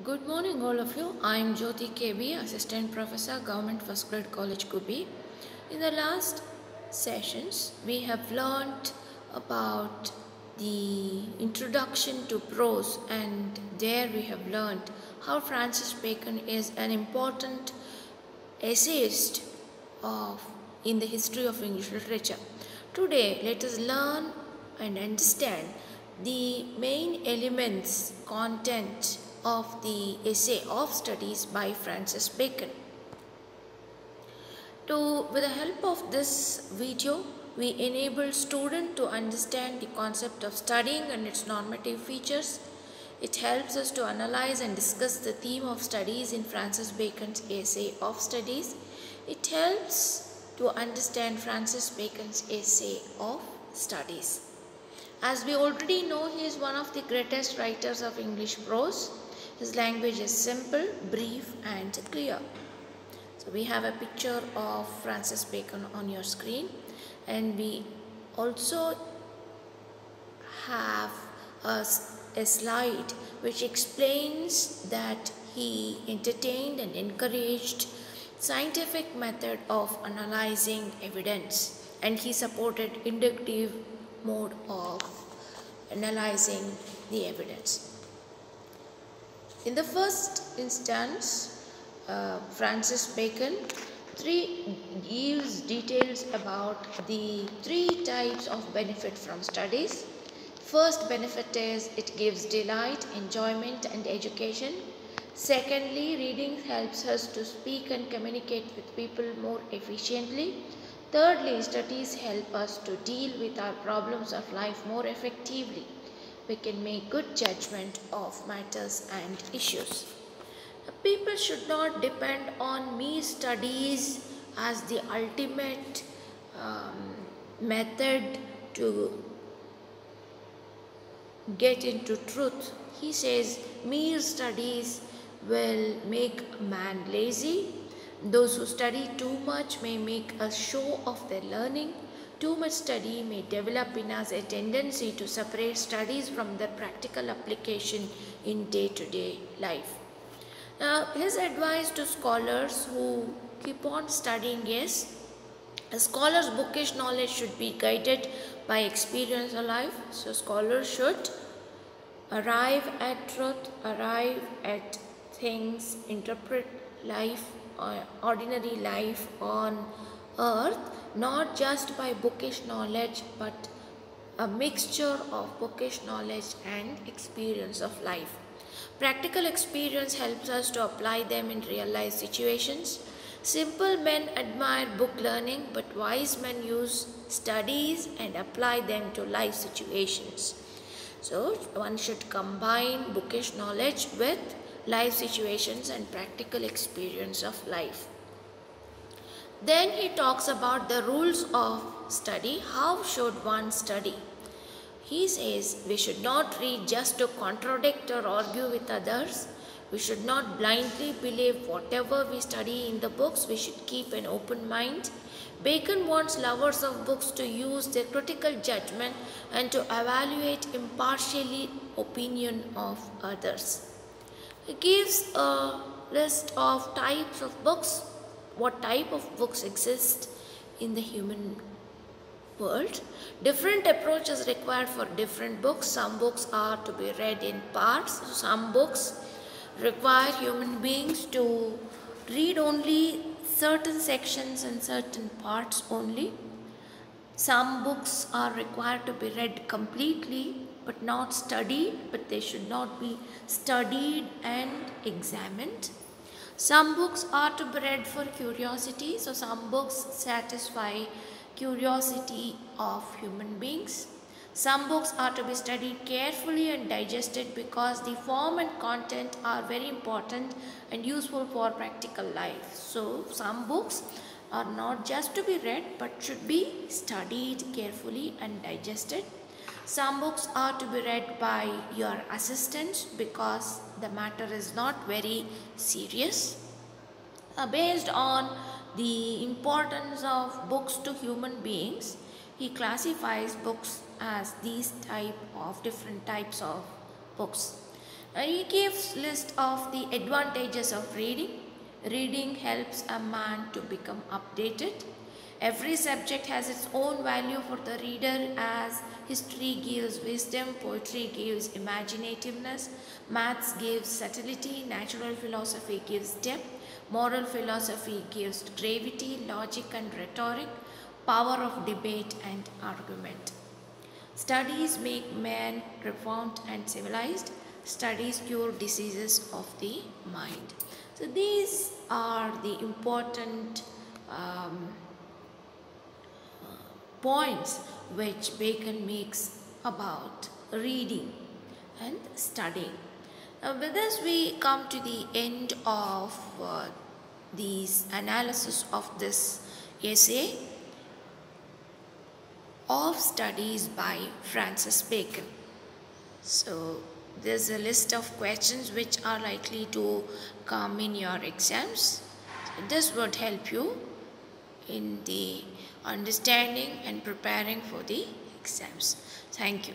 Good morning, all of you. I am Jyoti KB, Assistant Professor, Government First Grade College, Gubi. In the last sessions, we have learned about the introduction to prose, and there we have learned how Francis Bacon is an important essayist of in the history of English literature. Today, let us learn and understand the main elements, content of the essay of studies by Francis Bacon. With the help of this video, we enable students to understand the concept of studying and its normative features. It helps us to analyze and discuss the theme of studies in Francis Bacon's essay of studies. It helps to understand Francis Bacon's essay of studies. As we already know, he is one of the greatest writers of English prose. His language is simple, brief and clear. So we have a picture of Francis Bacon on your screen, and we also have a slide which explains that he entertained and encouraged scientific method of analyzing evidence, and he supported inductive mode of analyzing the evidence. In the first instance, Francis Bacon gives details about the three types of benefit from studies. First benefit is it gives delight, enjoyment and education. Secondly, reading helps us to speak and communicate with people more efficiently. Thirdly, studies help us to deal with our problems of life more effectively. We can make good judgment of matters and issues. People should not depend on mere studies as the ultimate method to get into truth. He says mere studies will make a man lazy. Those who study too much may make a show of their learning. Too much study may develop in us a tendency to separate studies from their practical application in day-to-day life. Now, his advice to scholars who keep on studying is, a scholar's bookish knowledge should be guided by experience of life. So, scholars should arrive at truth, arrive at things, interpret life, ordinary life on earth, not just by bookish knowledge, but a mixture of bookish knowledge and experience of life. Practical experience helps us to apply them in real life situations. Simple men admire book learning, but wise men use studies and apply them to life situations. So, one should combine bookish knowledge with life situations and practical experience of life. Then he talks about the rules of study. How should one study? He says we should not read just to contradict or argue with others. We should not blindly believe whatever we study in the books. We should keep an open mind. Bacon wants lovers of books to use their critical judgment and to evaluate impartially opinion of others. He gives a list of types of books, what type of books exist in the human world. Different approaches required for different books. Some books are to be read in parts. Some books require human beings to read only certain sections and certain parts only. Some books are required to be read completely but not studied, but they should not be studied and examined. Some books are to be read for curiosity, so some books satisfy curiosity of human beings. Some books are to be studied carefully and digested because the form and content are very important and useful for practical life. So, some books are not just to be read but should be studied carefully and digested. Some books are to be read by your assistants because the matter is not very serious. Based on the importance of books to human beings, he classifies books as these different types of books. He gives list of the advantages of reading. Reading helps a man to become updated. Every subject has its own value for the reader, as history gives wisdom, poetry gives imaginativeness, maths gives subtlety, natural philosophy gives depth, moral philosophy gives gravity, logic and rhetoric, power of debate and argument. Studies make man profound and civilized. Studies cure diseases of the mind. So these are the important um, points which Bacon makes about reading and studying. With this, we come to the end of this analysis of this essay of studies by Francis Bacon. So there's a list of questions which are likely to come in your exams. So this would help you in the understanding and preparing for the exams. Thank you.